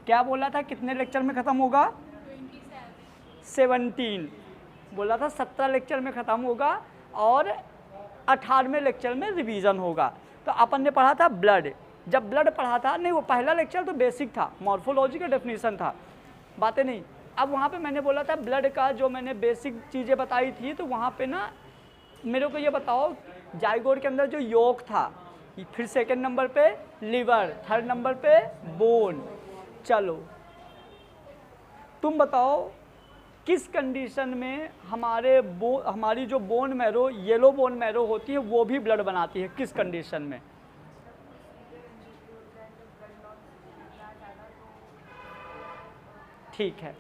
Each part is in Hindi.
क्या बोला था कितने लेक्चर में ख़त्म होगा? 17 बोला था, 17 लेक्चर में ख़त्म होगा और 18वें लेक्चर में रिवीजन होगा। तो अपन ने पढ़ा था ब्लड, जब ब्लड पढ़ा था, नहीं वो पहला लेक्चर तो बेसिक था, मॉर्फोलॉजी का डेफिनेशन था, बातें नहीं। अब वहाँ पे मैंने बोला था ब्लड का जो मैंने बेसिक चीज़ें बताई थी, तो वहाँ पे ना मेरे को ये बताओ जाइगोट के अंदर जो यॉक था, फिर सेकंड नंबर पे लिवर, थर्ड नंबर पे बोन। चलो तुम बताओ किस कंडीशन में हमारी जो bone marrow, yellow bone marrow होती है, वो भी ब्लड बनाती है, किस कंडीशन में? ठीक है,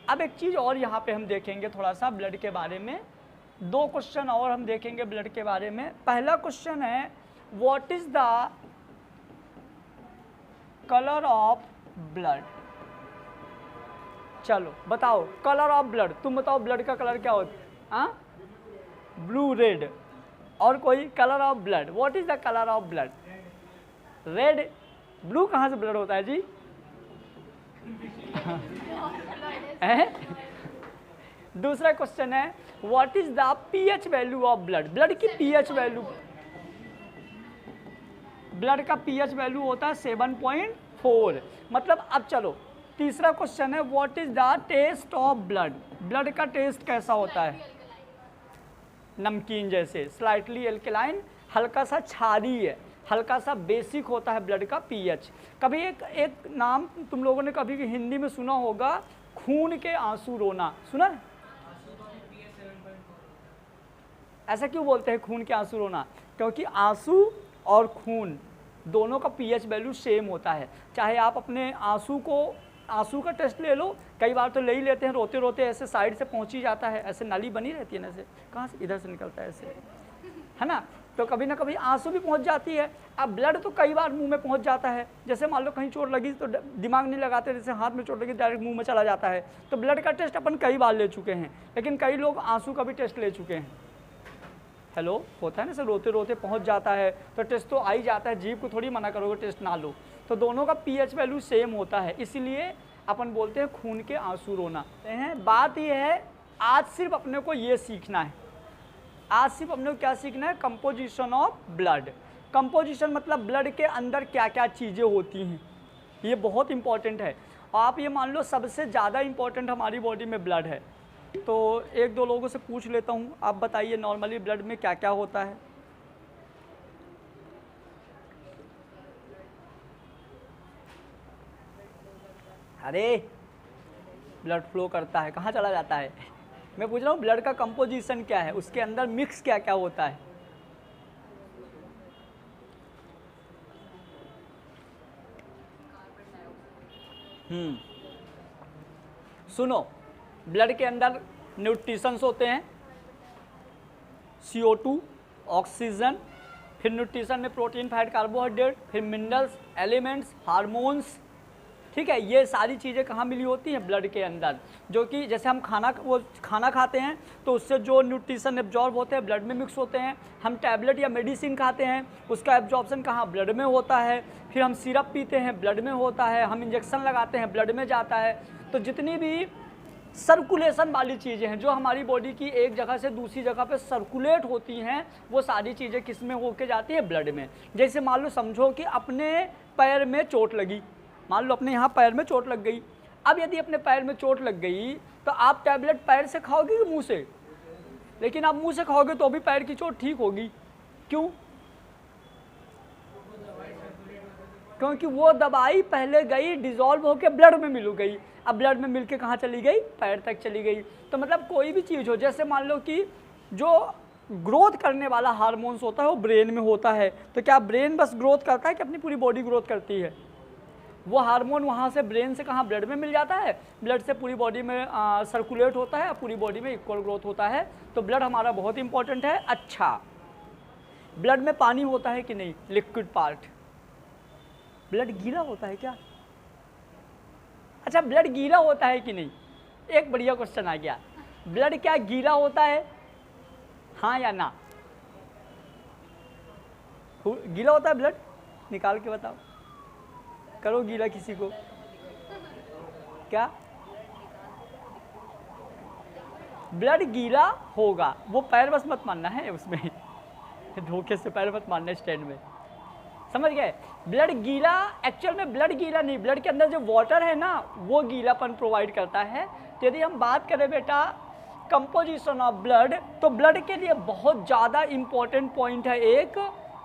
अब एक चीज़ और यहाँ पे हम देखेंगे थोड़ा सा ब्लड के बारे में, 2 क्वेश्चन और हम देखेंगे ब्लड के बारे में। पहला क्वेश्चन है what is the colour of blood? चलो बताओ कलर ऑफ ब्लड, तुम बताओ ब्लड का कलर क्या होता है? Blue, red. और कोई? Colour of blood, what is the colour of blood? Red. Blue कहाँ से ब्लड होता है जी? दूसरा क्वेश्चन है what is the pH value of blood? Blood की पीएच वैल्यू, ब्लड का पीएच वैल्यू होता है 7.4। मतलब अब चलो तीसरा क्वेश्चन है what is the taste of blood? Blood का टेस्ट कैसा होता है? नमकीन जैसे, स्लाइटली एल्कलाइन, हल्का सा क्षारीय है, हल्का सा बेसिक होता है ब्लड का पीएच। कभी एक नाम तुम लोगों ने कभी हिंदी में सुना होगा, खून के आंसू रोना, सुना है? ऐसा क्यों बोलते हैं खून के आंसू रोना? क्योंकि आंसू और खून दोनों का पीएच वैल्यू सेम होता है। चाहे आप अपने आंसू का टेस्ट ले लो, कई बार तो ले ही लेते हैं, रोते रोते ऐसे साइड से पहुंच ही जाता है, ऐसे नाली बनी रहती है ना, ऐसे कहाँ से इधर से निकलता है ऐसे, है ना, तो कभी ना कभी आंसू भी पहुंच जाती है। अब ब्लड तो कई बार मुंह में पहुंच जाता है, जैसे मान लो कहीं चोट लगी तो दिमाग नहीं लगाते, जैसे हाथ में चोट लगी डायरेक्ट मुंह में चला जाता है। तो ब्लड का टेस्ट अपन कई बार ले चुके हैं, लेकिन कई लोग आंसू का भी टेस्ट ले चुके हैं। हेलो, होता है ना, सर रोते रोते पहुंच जाता है तो टेस्ट तो आ ही जाता है, जीभ को थोड़ी मना करोगे टेस्ट ना लो। तो दोनों का पीएच वैल्यू सेम होता है, इसीलिए अपन बोलते हैं खून के आंसू रोना। बात यह है आज सिर्फ अपने को ये सीखना है, आज सिर्फ अपने को क्या सीखना है? Composition of blood. कंपोजिशन मतलब ब्लड के अंदर क्या क्या चीज़ें होती हैं, ये बहुत इंपॉर्टेंट है। आप ये मान लो सबसे ज़्यादा इंपॉर्टेंट हमारी बॉडी में ब्लड है। तो एक दो लोगों से पूछ लेता हूँ, आप बताइए नॉर्मली ब्लड में क्या क्या होता है? अरे ब्लड फ्लो करता है, कहाँ चला जाता है? मैं पूछ रहा हूँ ब्लड का कंपोजिशन क्या है, उसके अंदर मिक्स क्या क्या होता है? सुनो, ब्लड के अंदर न्यूट्रिशंस होते हैं, CO2, ऑक्सीजन, फिर न्यूट्रिशन में प्रोटीन, फैट, कार्बोहाइड्रेट, फिर मिनरल्स, एलिमेंट्स, हार्मोन्स। ठीक है, ये सारी चीज़ें कहाँ मिली होती हैं? ब्लड के अंदर। जो कि जैसे हम खाना खाते हैं तो उससे जो न्यूट्रिशन एब्जॉर्ब होते हैं ब्लड में मिक्स होते हैं। हम टैबलेट या मेडिसिन खाते हैं, उसका एब्जॉर्प्शन कहाँ? ब्लड में होता है। फिर हम सिरप पीते हैं, ब्लड में होता है। हम इंजेक्शन लगाते हैं, ब्लड में जाता है। तो जितनी भी सर्कुलेशन वाली चीज़ें हैं जो हमारी बॉडी की एक जगह से दूसरी जगह पे सर्कुलेट होती हैं, वो सारी चीज़ें किस में होके जाती है? ब्लड में। जैसे मान लो समझो कि अपने पैर में चोट लगी, मान लो अपने यहाँ पैर में चोट लग गई। अब यदि अपने पैर में चोट लग गई तो आप टैबलेट पैर से खाओगे कि मुंह से? लेकिन आप मुंह से खाओगे तो भी पैर की चोट ठीक होगी। क्यों? क्योंकि वो दवाई पहले गई डिजॉल्व होकर ब्लड में मिल गई, अब ब्लड में मिलके कहाँ चली गई? पैर तक चली गई। तो मतलब कोई भी चीज़ हो, जैसे मान लो कि जो ग्रोथ करने वाला हार्मोन्स होता है वो ब्रेन में होता है, तो क्या ब्रेन बस ग्रोथ करता है कि अपनी पूरी बॉडी ग्रोथ करती है? वो हार्मोन वहाँ से ब्रेन से कहाँ? ब्लड में मिल जाता है, ब्लड से पूरी बॉडी में सर्कुलेट होता है, पूरी बॉडी में इक्वल ग्रोथ होता है। तो ब्लड हमारा बहुत इंपॉर्टेंट है। अच्छा, ब्लड में पानी होता है कि नहीं? Liquid part. ब्लड गीला होता है क्या? अच्छा, ब्लड गीला होता है कि नहीं? एक बढ़िया क्वेश्चन आ गया, ब्लड क्या गीला होता है? हाँ या ना? गीला होता है ब्लड? निकाल के बताओ, करो गीला किसी को। क्या? ब्लड गीला होगा, वो पैर बस मत मानना है उसमें धोखे से पैर मत मानना स्टैंड में, समझ गए? ब्लड गीला, एक्चुअल में ब्लड गीला नहीं, ब्लड के अंदर जो वाटर है ना वो गीलापन प्रोवाइड करता है। तो यदि हम बात करें बेटा कंपोजिशन ऑफ ब्लड, तो ब्लड के लिए बहुत ज़्यादा इम्पोर्टेंट पॉइंट है एक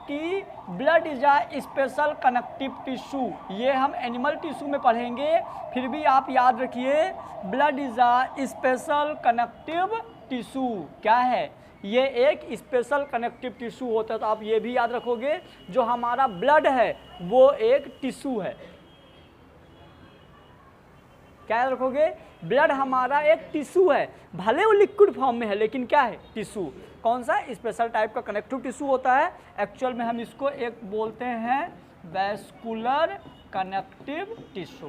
कि blood is a special connective tissue. ये हम एनिमल टिश्यू में पढ़ेंगे, फिर भी आप याद रखिए blood is a special connective tissue. क्या है? ये एक स्पेशल कनेक्टिव टिश्यू होता है। तो आप ये भी याद रखोगे जो हमारा ब्लड है वो एक टिश्यू है। क्या याद रखोगे? ब्लड हमारा एक टिश्यू है, भले वो लिक्विड फॉर्म में है लेकिन क्या है? टिश्यू। कौन सा? स्पेशल टाइप का कनेक्टिव टिश्यू होता है। एक्चुअल में हम इसको एक बोलते हैं वैस्कुलर कनेक्टिव टिश्यू।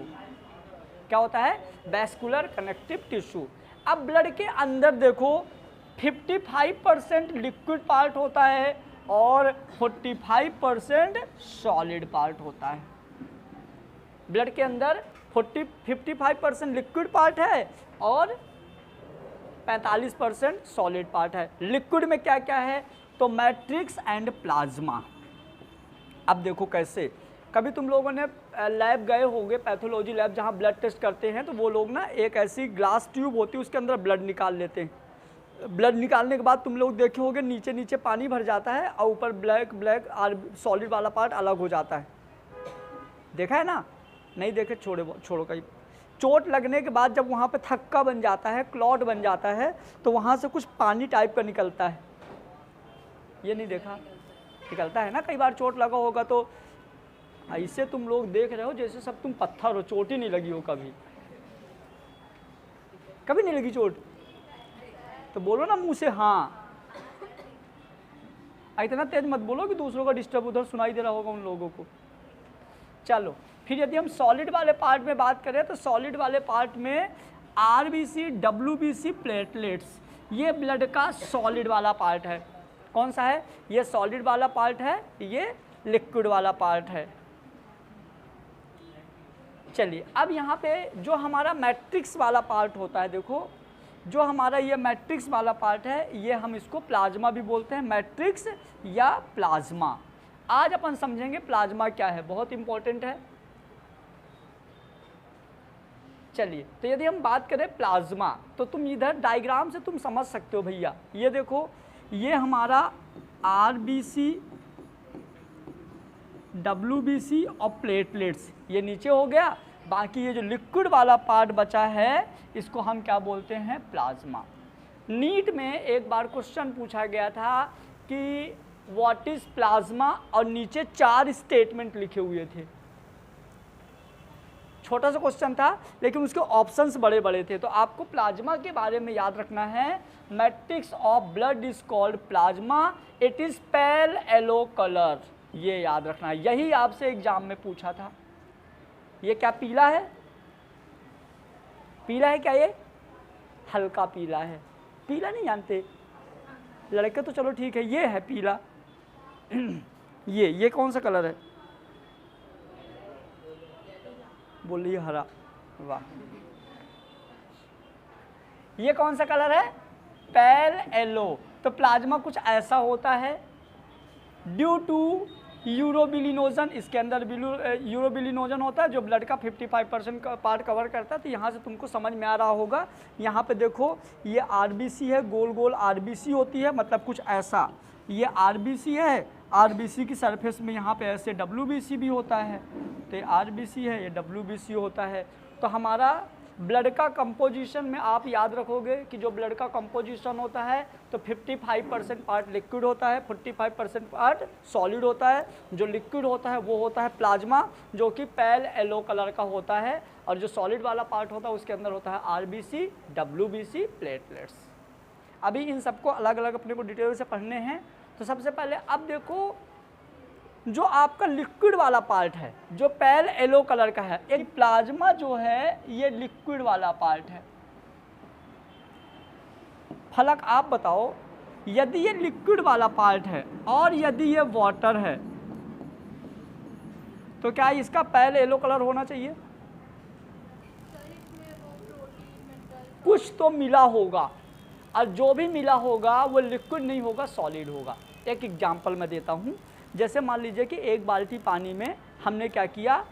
क्या होता है? Vascular connective tissue. अब ब्लड के अंदर देखो 55% लिक्विड पार्ट होता है और 45% सॉलिड पार्ट होता है। ब्लड के अंदर 55% लिक्विड पार्ट है और 45% सॉलिड पार्ट है। लिक्विड में क्या क्या है? तो मैट्रिक्स एंड प्लाज्मा। अब देखो कैसे, कभी तुम लोगों ने लैब गए होंगे, पैथोलॉजी लैब जहाँ ब्लड टेस्ट करते हैं, तो वो लोग ना एक ऐसी ग्लास ट्यूब होती है उसके अंदर ब्लड निकाल लेते हैं। ब्लड निकालने के बाद तुम लोग देखे होंगे नीचे नीचे पानी भर जाता है और ऊपर ब्लैक ब्लैक और सॉलिड वाला पार्ट अलग हो जाता है। देखा है ना? नहीं देखे छोड़ो कहीं। चोट लगने के बाद जब वहाँ पे थक्का बन जाता है, क्लॉट बन जाता है, तो वहाँ से कुछ पानी टाइप का निकलता है। ये नहीं देखा? निकलता है ना, कई बार चोट लगा होगा तो ऐसे तुम लोग देख रहे हो जैसे सब तुम पत्थर हो, चोट ही नहीं लगी हो कभी। कभी नहीं लगी चोट? तो बोलो ना मुंह से हाँ। इतना तेज मत बोलो कि दूसरों का डिस्टर्ब उधर सुनाई दे रहा होगा उन लोगों को। चलो फिर यदि हम सॉलिड वाले पार्ट में बात करें तो सॉलिड वाले पार्ट में आरबीसी, डब्ल्यूबीसी, प्लेटलेट्स, ये ब्लड का सॉलिड वाला पार्ट है। कौन सा है? ये सॉलिड वाला पार्ट है, ये लिक्विड वाला पार्ट है। चलिए अब यहाँ पे जो हमारा मैट्रिक्स वाला पार्ट होता है, देखो जो हमारा ये मैट्रिक्स वाला पार्ट है, ये हम इसको प्लाज्मा भी बोलते हैं, मैट्रिक्स या प्लाज्मा। आज अपन समझेंगे प्लाज्मा क्या है, बहुत इंपॉर्टेंट है। चलिए तो यदि हम बात करें प्लाज्मा, तो तुम इधर डायग्राम से तुम समझ सकते हो भैया। ये देखो, ये हमारा आरबीसी, डब्ल्यूबीसी और प्लेटलेट्स ये नीचे हो गया। बाकी ये जो लिक्विड वाला पार्ट बचा है इसको हम क्या बोलते हैं? प्लाज्मा। नीट में एक बार क्वेश्चन पूछा गया था कि व्हाट इज प्लाज्मा, और नीचे 4 स्टेटमेंट लिखे हुए थे। छोटा सा क्वेश्चन था लेकिन उसके ऑप्शंस बड़े बड़े थे। तो आपको प्लाज्मा के बारे में याद रखना है, matrix of blood is called plasma, it is pale yellow colour, ये याद रखना है। यही आपसे एग्जाम में पूछा था। ये क्या पीला है? पीला है क्या? ये हल्का पीला है। पीला नहीं जानते लड़के तो चलो ठीक है, ये है पीला ये कौन सा कलर है? बोलिए हरा। वाह, ये कौन सा कलर है? Pale yellow. तो प्लाज्मा कुछ ऐसा होता है, ड्यू टू यूरोबिलिनोजन, इसके अंदर यूरोबिलिनोजन होता है जो ब्लड का 55% का पार्ट कवर करता है। तो यहाँ से तुमको समझ में आ रहा होगा। यहाँ पे देखो ये आरबीसी है, गोल गोल आरबीसी होती है, मतलब कुछ ऐसा। ये आरबीसी है, आरबीसी की सरफेस में यहाँ पे ऐसे डब्ल्यूबीसी भी होता है। तो ये आरबीसी है, ये डब्ल्यूबीसी होता है। तो हमारा ब्लड का कंपोजिशन में आप याद रखोगे कि जो ब्लड का कंपोजिशन होता है तो 55% पार्ट लिक्विड होता है, 45% पार्ट सॉलिड होता है। जो लिक्विड होता है वो होता है प्लाज्मा, जो कि पेल येलो कलर का होता है, और जो सॉलिड वाला पार्ट होता है उसके अंदर होता है आरबीसी, डब्ल्यूबीसी, प्लेटलेट्स। अभी इन सबको अलग अलग अपने को डिटेल से पढ़ने हैं। तो सबसे पहले अब देखो जो आपका लिक्विड वाला पार्ट है जो पेल येलो कलर का है, एक प्लाज्मा जो है ये लिक्विड वाला पार्ट है। फलक आप बताओ, यदि ये लिक्विड वाला पार्ट है और यदि ये वाटर है तो क्या इसका पेल येलो कलर होना चाहिए? कुछ तो मिला होगा, और जो भी मिला होगा वो लिक्विड नहीं होगा, सॉलिड होगा। एक एग्जांपल मैं देता हूँ, जैसे मान लीजिए कि एक बाल्टी पानी में हमने क्या किया,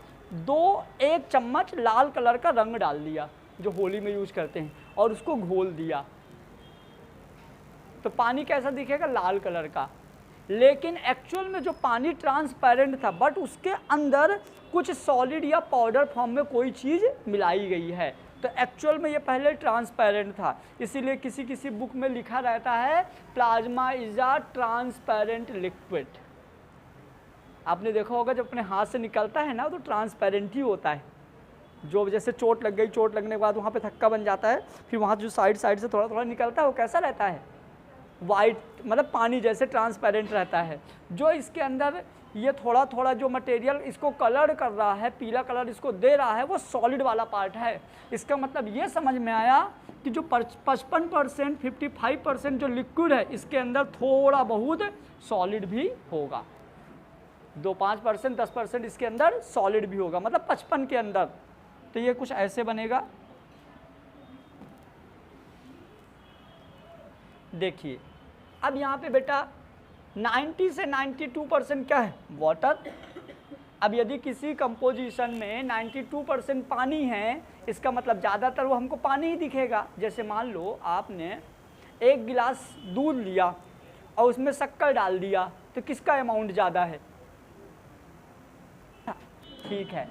1 चम्मच लाल कलर का रंग डाल दिया जो होली में यूज करते हैं, और उसको घोल दिया, तो पानी कैसा दिखेगा, लाल कलर का। लेकिन एक्चुअल में जो पानी ट्रांसपेरेंट था, बट उसके अंदर कुछ सॉलिड या पाउडर फॉर्म में कोई चीज़ मिलाई गई है, तो एक्चुअल में ये पहले ट्रांसपेरेंट था। इसीलिए किसी किसी बुक में लिखा रहता है plasma is a transparent liquid. आपने देखा होगा जब अपने हाथ से निकलता है ना तो ट्रांसपेरेंट ही होता है। जो जैसे चोट लग गई, चोट लगने के बाद वहाँ पे थक्का बन जाता है, फिर वहाँ जो साइड से थोड़ा थोड़ा निकलता है वो कैसा रहता है, वाइट, मतलब पानी जैसे ट्रांसपेरेंट रहता है। जो इसके अंदर ये थोड़ा थोड़ा जो मटेरियल इसको कलर कर रहा है, पीला कलर इसको दे रहा है, वो सॉलिड वाला पार्ट है। इसका मतलब ये समझ में आया कि जो 55% 55% जो लिक्विड है इसके अंदर थोड़ा बहुत सॉलिड भी होगा, 2-5% 10% इसके अंदर सॉलिड भी होगा, मतलब 55 के अंदर। तो ये कुछ ऐसे बनेगा, देखिए। अब यहाँ पे बेटा 90 से 92% क्या है, वाटर। अब यदि किसी कंपोजिशन में 92% पानी है, इसका मतलब ज़्यादातर वो हमको पानी ही दिखेगा। जैसे मान लो आपने 1 गिलास दूध लिया और उसमें शक्कर डाल दिया, तो किसका अमाउंट ज़्यादा है, ठीक है।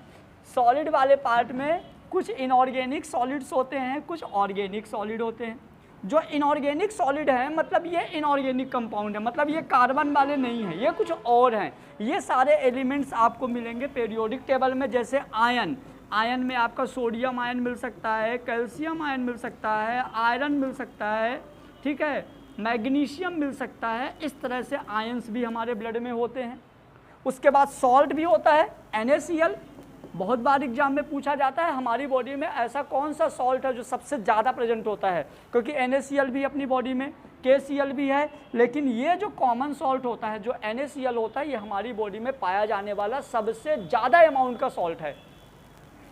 सॉलिड वाले पार्ट में कुछ इनऑर्गेनिक सॉलिड्स होते हैं, कुछ ऑर्गेनिक सॉलिड होते हैं। जो इनऑर्गेनिक सॉलिड है मतलब ये इनऑर्गेनिक कंपाउंड है, मतलब ये कार्बन वाले नहीं है, ये कुछ और हैं। ये सारे एलिमेंट्स आपको मिलेंगे पीरियोडिक टेबल में। जैसे आयन, आयन में आपका सोडियम आयन मिल सकता है, कैल्शियम आयन मिल सकता है, आयरन मिल सकता है, ठीक है, मैग्नीशियम मिल सकता है। इस तरह से आयन्स भी हमारे ब्लड में होते हैं। उसके बाद सॉल्ट भी होता है, NaCl। बहुत बार एग्जाम में पूछा जाता है हमारी बॉडी में ऐसा कौन सा सॉल्ट है जो सबसे ज़्यादा प्रेजेंट होता है, क्योंकि NaCl भी अपनी बॉडी में, KCl भी है, लेकिन ये जो कॉमन सॉल्ट होता है, जो NaCl होता है, ये हमारी बॉडी में पाया जाने वाला सबसे ज़्यादा अमाउंट का सॉल्ट है।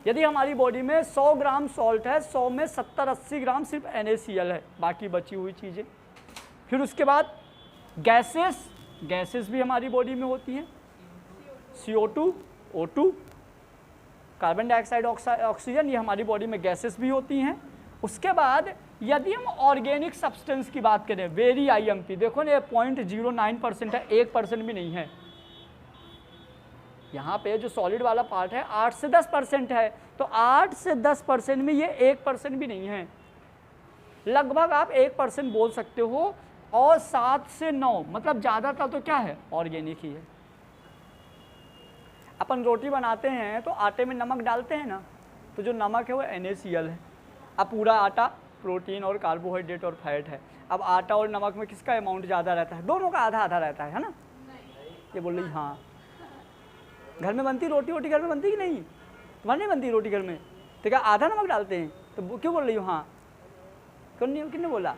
यदि हमारी बॉडी में 100 ग्राम सॉल्ट है, 100 में 70-80 ग्राम सिर्फ NaCl है, बाकी बची हुई चीज़ें। फिर उसके बाद गैसेस भी हमारी बॉडी में होती हैं, CO2, O2, carbon dioxide, oxygen, ये हमारी बॉडी में गैसेस भी होती हैं। उसके बाद यदि हम ऑर्गेनिक सब्सटेंस की बात करें, वेरी IMP, देखो ना ये 0.09% है, 1% भी नहीं है। यहाँ पे जो सॉलिड वाला पार्ट है 8 से 10% है, तो 8 से 10% में ये 1% भी नहीं है। लगभग आप 1% बोल सकते हो, और 7 से 9 मतलब ज़्यादातर तो क्या है, ऑर्गेनिक ही है। अपन रोटी बनाते हैं तो आटे में नमक डालते हैं ना, तो जो नमक है वो NaCl है। अब पूरा आटा प्रोटीन और कार्बोहाइड्रेट और फैट है। अब आटा और नमक में किसका अमाउंट ज़्यादा रहता है, दोनों का आधा आधा रहता है ना। ये बोल रही हाँ, घर में बनती रोटी घर में बनती कि नहीं, तुम्हारे नहीं बनती रोटी घर में, तो क्या आधा नमक डालते हैं, तो क्यों बोल रही हूँ हाँ, कौन नहीं, किसने बोला,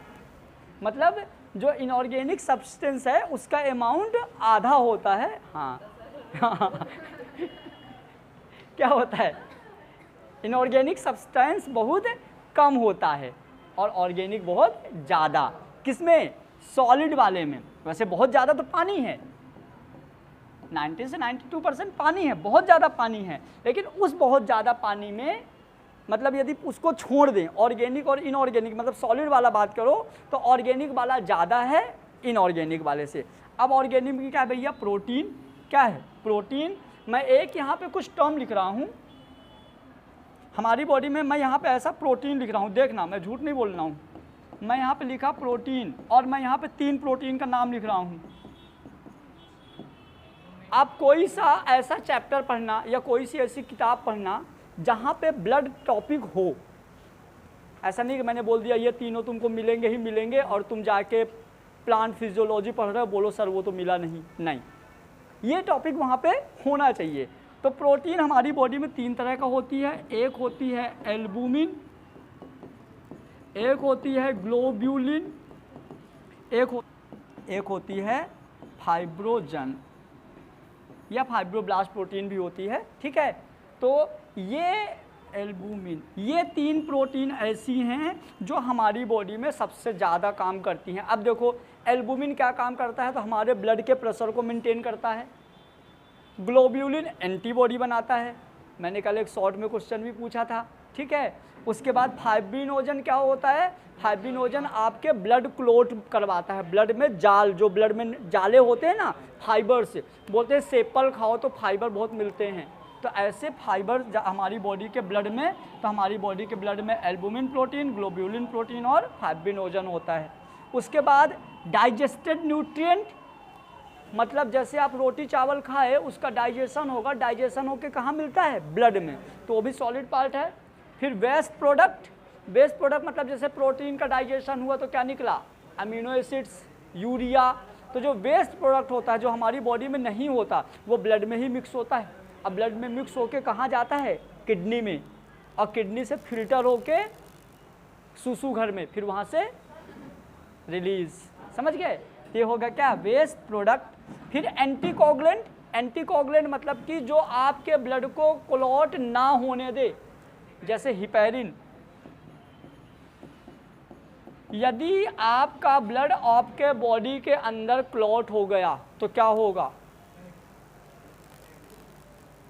मतलब जो इनऑर्गेनिक सब्सटेंस है उसका अमाउंट आधा होता है। हाँ क्या होता है, इनऑर्गेनिक सब्सटेंस बहुत कम होता है और ऑर्गेनिक बहुत ज़्यादा। किसमें, सॉलिड वाले में। वैसे बहुत ज़्यादा तो पानी है, 90 से 92% पानी है, बहुत ज़्यादा पानी है, लेकिन उस बहुत ज़्यादा पानी में मतलब यदि उसको छोड़ दें, ऑर्गेनिक और इनऑर्गेनिक, मतलब सॉलिड वाला बात करो तो ऑर्गेनिक वाला ज़्यादा है इनऑर्गेनिक वाले से। अब ऑर्गेनिक में क्या है भैया, प्रोटीन। क्या है, प्रोटीन। मैं एक यहाँ पे कुछ टर्म लिख रहा हूँ हमारी बॉडी में, मैं यहाँ पे ऐसा प्रोटीन लिख रहा हूँ, देखना मैं झूठ नहीं बोल रहा हूँ। मैं यहाँ पे लिखा प्रोटीन, और मैं यहाँ पे 3 प्रोटीन का नाम लिख रहा हूँ। आप कोई सा ऐसा चैप्टर पढ़ना या कोई सी ऐसी किताब पढ़ना जहाँ पे ब्लड टॉपिक हो। ऐसा नहीं कि मैंने बोल दिया ये तीनों तुमको मिलेंगे ही मिलेंगे और तुम जाके प्लांट फिजियोलॉजी पढ़ रहे हो, बोलो सर वो तो मिला नहीं, ये टॉपिक वहाँ पे होना चाहिए। तो प्रोटीन हमारी बॉडी में 3 तरह का होती है, एक होती है एल्बुमिन, एक होती है ग्लोब्यूलिन, एक होती है फाइब्रोजन या फाइब्रोब्लास्ट प्रोटीन भी होती है, ठीक है। तो ये एल्बुमिन। ये 3 प्रोटीन ऐसी हैं जो हमारी बॉडी में सबसे ज़्यादा काम करती हैं। अब देखो एल्बुमिन क्या काम करता है, तो हमारे ब्लड के प्रेशर को मेंटेन करता है। ग्लोब्यूलिन एंटीबॉडी बनाता है, मैंने कल एक शॉर्ट में क्वेश्चन भी पूछा था, ठीक है। उसके बाद फाइब्रिनोजन क्या होता है, फाइब्रिनोजन आपके ब्लड क्लोट करवाता है, ब्लड में जाल, जो ब्लड में जाले होते हैं ना फाइबर से, बोलते हैं सेपल खाओ तो फाइबर बहुत मिलते हैं, तो ऐसे फाइबर हमारी बॉडी के ब्लड में, तो हमारी बॉडी के ब्लड में एल्बुमिन प्रोटीन, ग्लोब्यूलिन प्रोटीन और फाइब्रिनोजन होता है। उसके बाद डाइजेस्टेड न्यूट्रिएंट, मतलब जैसे आप रोटी चावल खाए उसका डाइजेशन होगा, डाइजेशन होके कहाँ मिलता है, ब्लड में, तो वो भी सॉलिड पार्ट है। फिर वेस्ट प्रोडक्ट, वेस्ट प्रोडक्ट मतलब जैसे प्रोटीन का डाइजेशन हुआ तो क्या निकला, अमीनो एसिड्स, यूरिया, तो जो वेस्ट प्रोडक्ट होता है जो हमारी बॉडी में नहीं होता वो ब्लड में ही मिक्स होता है। अब ब्लड में मिक्स होके कहाँ जाता है, किडनी में, और किडनी से फिल्टर होके सुसु घर में, फिर वहाँ से रिलीज, समझ गए, ये होगा क्या, वेस्ट प्रोडक्ट। फिर एंटीकोगुलेंट, एंटीकोगुलेंट मतलब कि जो आपके ब्लड को क्लॉट ना होने दे, जैसे हिपैरिन। यदि आपका ब्लड आपके बॉडी के अंदर क्लॉट हो गया तो क्या होगा,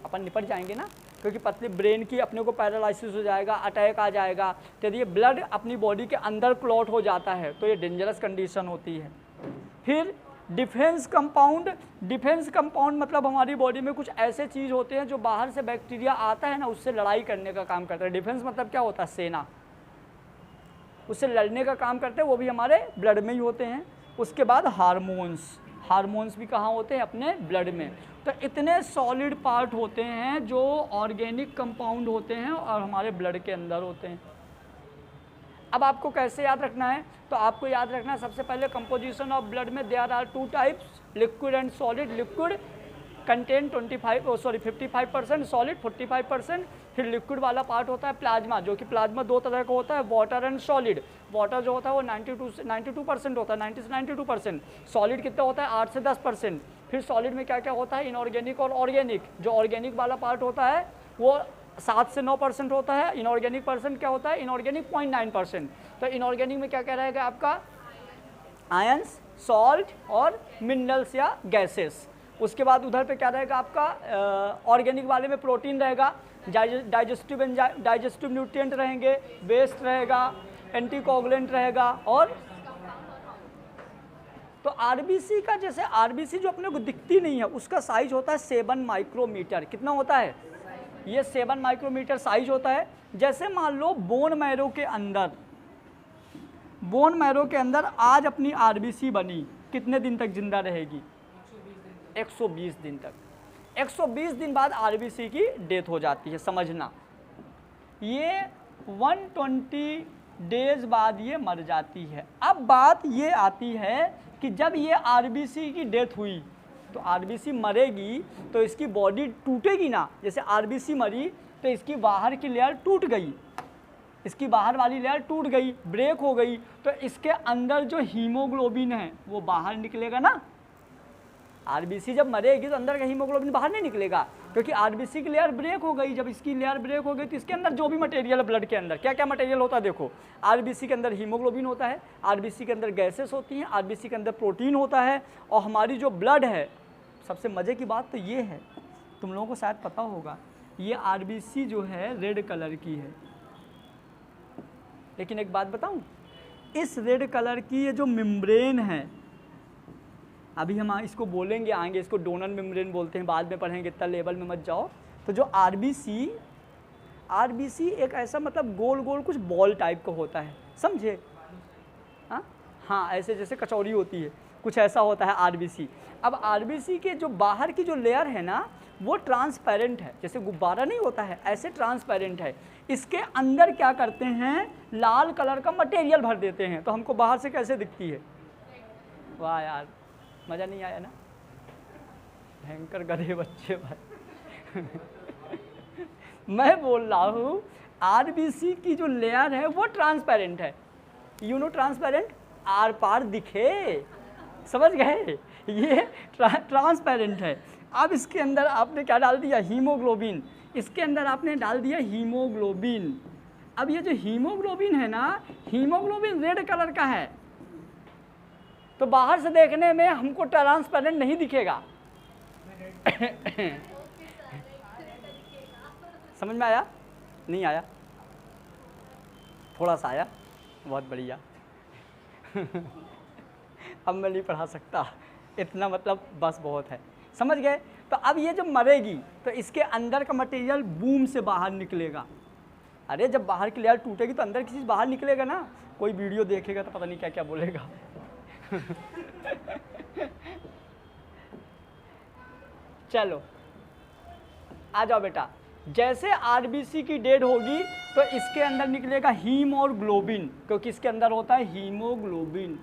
अपन निपट जाएंगे ना, क्योंकि पतली ब्रेन की अपने को पैरालिसिस हो जाएगा, अटैक आ जाएगा, तो यदि ये ब्लड अपनी बॉडी के अंदर क्लॉट हो जाता है तो ये डेंजरस कंडीशन होती है। फिर डिफेंस कंपाउंड, डिफेंस कंपाउंड मतलब हमारी बॉडी में कुछ ऐसे चीज़ होते हैं जो बाहर से बैक्टीरिया आता है ना, उससे लड़ाई करने का काम करता है। डिफेंस मतलब क्या होता है, सेना, उससे लड़ने का काम करते हैं, वो भी हमारे ब्लड में ही होते हैं। उसके बाद हार्मोन्स, हार्मोन्स भी कहाँ होते हैं, अपने ब्लड में। तो इतने सॉलिड पार्ट होते हैं जो ऑर्गेनिक कंपाउंड होते हैं और हमारे ब्लड के अंदर होते हैं। अब आपको कैसे याद रखना है, तो आपको याद रखना है सबसे पहले कंपोजिशन ऑफ ब्लड में there are 2 types, liquid and solid. Liquid contain 55%, solid 45%। फिर लिक्विड वाला पार्ट होता है प्लाज्मा, जो कि प्लाज्मा 2 तरह का होता है, वाटर एंड सॉलिड। वाटर जो होता है वो 92% होता है, 90 से 92%। सॉलिड कितना होता है, 8 से 10%। फिर सॉलिड में क्या क्या होता है, इनऑर्गेनिक और ऑर्गेनिक। जो ऑर्गेनिक वाला पार्ट होता है वो 7 से 9% होता है, इनऑर्गेनिक परसेंट क्या होता है, इनऑर्गेनिक 0.9%। तो इनऑर्गेनिक में क्या क्या रहेगा आपका, आयंस, सॉल्ट और मिनरल्स या गैसेस। उसके बाद उधर पे क्या रहेगा आपका, ऑर्गेनिक वाले में प्रोटीन रहेगा, डाइजेस्टिव न्यूट्रिएंट रहेंगे, वेस्ट रहेगा, एंटीकोगुलेंट रहेगा। और तो आरबीसी का, जैसे आरबीसी जो अपने को दिखती नहीं है उसका साइज होता है 7 माइक्रोमीटर। कितना होता है, ये 7 माइक्रोमीटर साइज होता है। जैसे मान लो बोन मैरो के अंदर, बोन मैरो के अंदर आज अपनी आरबीसी बनी, कितने दिन तक जिंदा रहेगी, 120 दिन तक। 120 दिन बाद आरबीसी की डेथ हो जाती है, समझना। ये 120 डेज बाद ये मर जाती है। अब बात ये आती है कि जब ये आरबीसी की डेथ हुई तो आरबीसी मरेगी तो इसकी बॉडी टूटेगी ना, जैसे आरबीसी मरी तो इसकी बाहर की लेयर टूट गई, इसकी बाहर वाली लेयर टूट गई, ब्रेक हो गई, तो इसके अंदर जो हीमोग्लोबिन है वो बाहर निकलेगा ना। आरबीसी जब मरेगी तो अंदर का हीमोग्लोबिन बाहर नहीं निकलेगा, क्योंकि आरबीसी की लेयर ब्रेक हो गई। जब इसकी लेयर ब्रेक हो गई तो इसके अंदर जो भी मटेरियल है ब्लड के अंदर, क्या क्या मटेरियल होता है, देखो आरबीसी के अंदर हीमोग्लोबिन होता है, आरबीसी के अंदर गैसेस होती हैं, आरबीसी के अंदर प्रोटीन होता है, और हमारी जो ब्लड है, सबसे मज़े की बात तो ये है, तुम लोगों को शायद पता होगा, ये आरबीसी जो है रेड कलर की है। लेकिन एक बात बताऊं, इस रेड कलर की ये जो मेम्ब्रेन है, अभी हम इसको बोलेंगे आगे, इसको डोनर मेम्ब्रेन बोलते हैं, बाद में पढ़ेंगे, इतना लेवल में मत जाओ। तो जो आरबीसी एक ऐसा मतलब गोल गोल कुछ बॉल टाइप का होता है, समझे, हाँ ऐसे जैसे कचौड़ी होती है, कुछ ऐसा होता है आरबीसी। अब आरबीसी के जो बाहर की जो लेयर है ना वो ट्रांसपेरेंट है, जैसे गुब्बारा नहीं होता है ऐसे ट्रांसपेरेंट है। इसके अंदर क्या करते हैं, लाल कलर का मटेरियल भर देते हैं, तो हमको बाहर से कैसे दिखती है, वाह यार मज़ा नहीं आया ना, भयंकर गधे बच्चे भाई मैं बोल रहा हूँ आरबीसी की जो लेयर है वो ट्रांसपेरेंट है, ट्रांसपेरेंट, आर पार दिखे, समझ गए, ये ट्रांसपेरेंट है। अब इसके अंदर आपने क्या डाल दिया, हीमोग्लोबिन। इसके अंदर आपने डाल दिया हीमोग्लोबिन। अब ये जो हीमोग्लोबिन है ना, हीमोग्लोबिन रेड कलर का है, तो बाहर से देखने में हमको ट्रांसपेरेंट नहीं दिखेगा। समझ में आया? नहीं आया? थोड़ा सा आया? बहुत बढ़िया। अब मैं नहीं पढ़ा सकता, इतना मतलब बस बहुत है, समझ गए? तो अब ये जब मरेगी तो इसके अंदर का मटेरियल बूम से बाहर निकलेगा। अरे जब बाहर की लेयर टूटेगी तो अंदर की चीज़ बाहर निकलेगा ना। कोई वीडियो देखेगा तो पता नहीं क्या क्या बोलेगा। चलो आ जाओ बेटा। जैसे आरबीसी की डेड होगी तो इसके अंदर निकलेगा हीम और ग्लोबिन, क्योंकि इसके अंदर होता है हीमोग्लोबिन।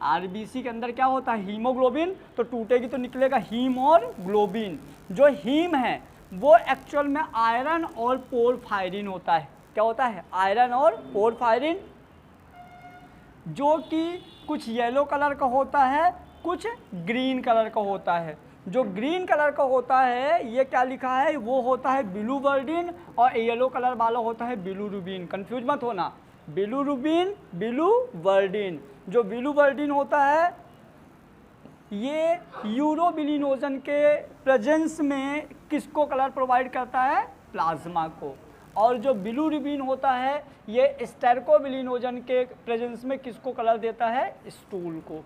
आरबीसी के अंदर क्या होता है? हीमोग्लोबिन। तो टूटेगी तो निकलेगा हीम और ग्लोबिन। जो हीम है वो एक्चुअल में आयरन और पोरफायरिन होता है। क्या होता है? आयरन और पोरफायरिन, जो कि कुछ येलो कलर का होता है, कुछ ग्रीन कलर का होता है। जो ग्रीन कलर का होता है ये क्या लिखा है? वो होता है बिलुवर्डिन, और येलो कलर वाला होता है बिलुरुबिन। कंफ्यूज मत होना, बिलुरुबिन बिलुवर्डिन। जो बिलुवर्डिन होता है ये यूरोबिलिनोजन के प्रेजेंस में किसको कलर प्रोवाइड करता है? प्लाज्मा को। और जो बिलुरुबिन होता है ये स्टेरकोबिलिनोजन के प्रेजेंस में किसको कलर देता है? स्टूल को।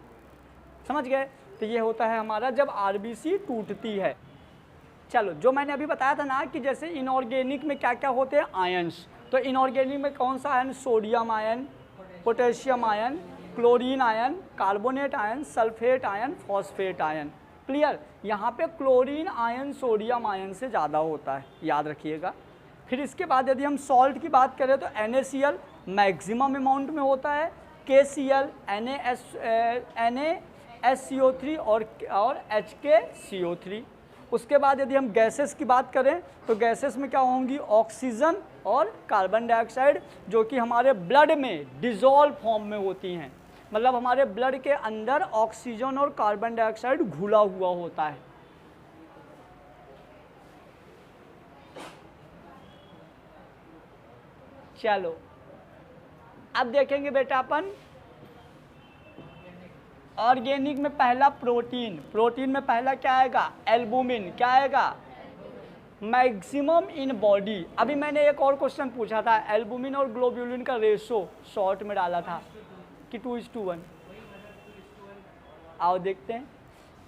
समझ गए? तो ये होता है हमारा जब आरबीसी टूटती है। चलो, जो मैंने अभी बताया था ना कि जैसे इनऑर्गेनिक में क्या क्या होते हैं? आयंस। तो इनऑर्गेनिक में कौन सा ion? Sodium ion, potassium ion, chlorine ion, carbonate ion, sulphate ion, phosphate ion. Clear? यहाँ पे क्लोरीन आयन सोडियम आयन से ज़्यादा होता है, याद रखिएगा। फिर इसके बाद यदि हम सॉल्ट की बात करें तो NaCl मैक्सिमम अमाउंट में होता है, KCl, NaSCO3 और HKCO3। उसके बाद यदि हम गैसेस की बात करें तो गैसेस में क्या होंगी? ऑक्सीजन और कार्बन डाइऑक्साइड, जो कि हमारे ब्लड में डिज़ोल्व फॉर्म में होती हैं। मतलब हमारे ब्लड के अंदर ऑक्सीजन और कार्बन डाइऑक्साइड घुला हुआ होता है। चलो अब देखेंगे बेटा अपन ऑर्गेनिक में पहला प्रोटीन। प्रोटीन में पहला क्या आएगा? एल्बुमिन। क्या आएगा? Maximum in body. अभी मैंने एक और क्वेश्चन पूछा था, एल्बुमिन और ग्लोब्यूलिन का रेशो शॉर्ट में डाला था कि 2:1। आओ देखते हैं।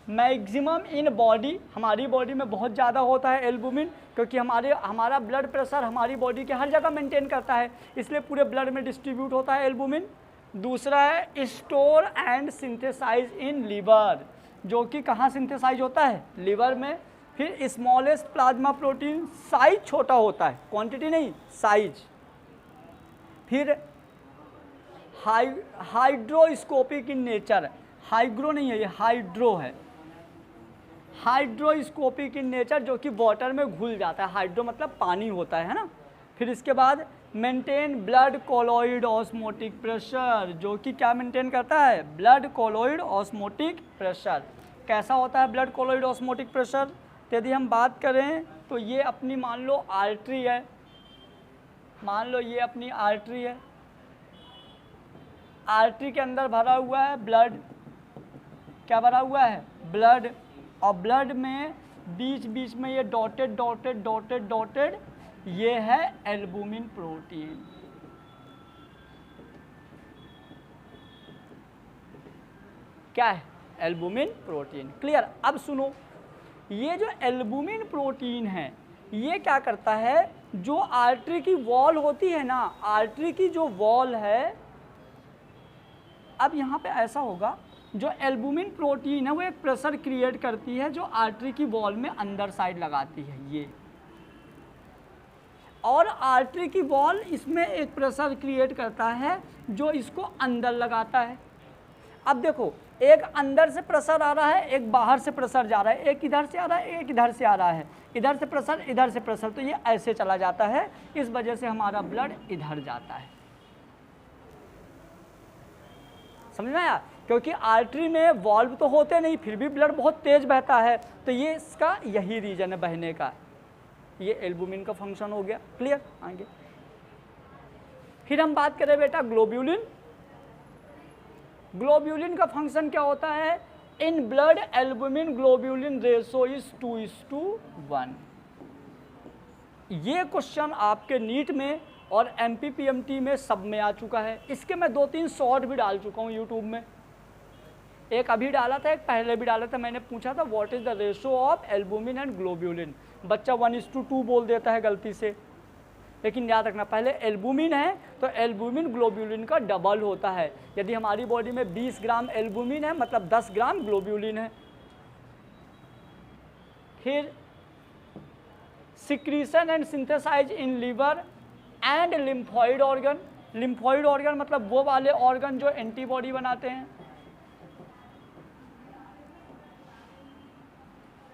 मैक्सिमम इन बॉडी, हमारी बॉडी में बहुत ज़्यादा होता है एल्बुमिन, क्योंकि हमारा ब्लड प्रेशर हमारी बॉडी के हर जगह मेंटेन करता है, इसलिए पूरे ब्लड में डिस्ट्रीब्यूट होता है एल्बुमिन। दूसरा है store and synthesise in liver, जो कि कहाँ सिंथेसाइज होता है? लीवर में। फिर स्मॉलेस्ट प्लाज्मा प्रोटीन, साइज छोटा होता है, क्वांटिटी नहीं, साइज। फिर हाइड्रोस्कोपिक इन नेचर, हाइग्रो नहीं है ये, हाइड्रो है। हाइड्रोस्कोपिक इन नेचर, जो कि वाटर में घुल जाता है। हाइड्रो मतलब पानी होता है ना। फिर इसके बाद maintain blood colloid osmotic pressure, जो कि क्या मेंटेन करता है? Blood colloid osmotic pressure. कैसा होता है ब्लड कोलॉइड ऑस्मोटिक प्रेशर? यदि हम बात करें तो ये अपनी मान लो आर्टरी है, मान लो ये अपनी आर्टरी है। आर्टरी के अंदर भरा हुआ है ब्लड। क्या भरा हुआ है? ब्लड। और ब्लड में बीच बीच में ये डॉटेड डॉटेड डॉटेड डॉटेड, ये है एल्बुमिन प्रोटीन। क्या है? Albumin protein. क्लियर? अब सुनो, ये जो एल्बुमिन प्रोटीन है ये क्या करता है? जो आर्टरी की वॉल होती है ना, आर्टरी की जो वॉल है, अब यहाँ पे ऐसा होगा, जो एल्बुमिन प्रोटीन है वो एक प्रेशर क्रिएट करती है जो आर्टरी की वॉल में अंदर साइड लगाती है ये, और आर्टरी की वॉल इसमें एक प्रेशर क्रिएट करता है जो इसको अंदर लगाता है। अब देखो, एक अंदर से प्रेशर आ रहा है, एक बाहर से प्रेशर जा रहा है, एक इधर से आ रहा है, एक इधर से आ रहा है, इधर से प्रेशर, इधर से प्रेशर, तो ये ऐसे चला जाता है। इस वजह से हमारा ब्लड इधर जाता है। समझ में आया? क्योंकि आर्टरी में वॉल्व तो होते नहीं, फिर भी ब्लड बहुत तेज़ बहता है, तो ये इसका यही रीजन है बहने का। ये एल्बुमिन का फंक्शन हो गया। क्लियर? आगे फिर हम बात करें बेटा ग्लोब्यूलिन। ग्लोब्यूलिन का फंक्शन क्या होता है? In blood albumin globulin ratio is 2:1। ये क्वेश्चन आपके नीट में और MPPMT में सब में आ चुका है। इसके मैं 2-3 शॉर्ट भी डाल चुका हूँ यूट्यूब में, एक अभी डाला था, एक पहले भी डाला था। मैंने पूछा था what is the ratio of albumin and globulin, बच्चा 1:2 बोल देता है गलती से, लेकिन याद रखना पहले एल्बुमिन है तो एल्बुमिन ग्लोब्यूलिन का डबल होता है। यदि हमारी बॉडी में 20 ग्राम एल्बुमिन है मतलब 10 ग्राम ग्लोब्यूलिन है। फिर secretion and synthesise in liver and lymphoid organ. Lymphoid organ मतलब वो वाले ऑर्गन जो एंटीबॉडी बनाते हैं।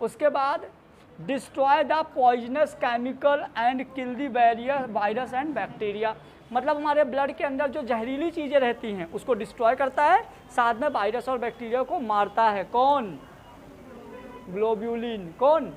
उसके बाद destroy the poisonous chemical and kill the virus and bacteria, मतलब हमारे ब्लड के अंदर जो जहरीली चीज़ें रहती हैं उसको डिस्ट्रॉय करता है, साथ में वायरस और बैक्टीरिया को मारता है। कौन? ग्लोब्यूलिन। कौन?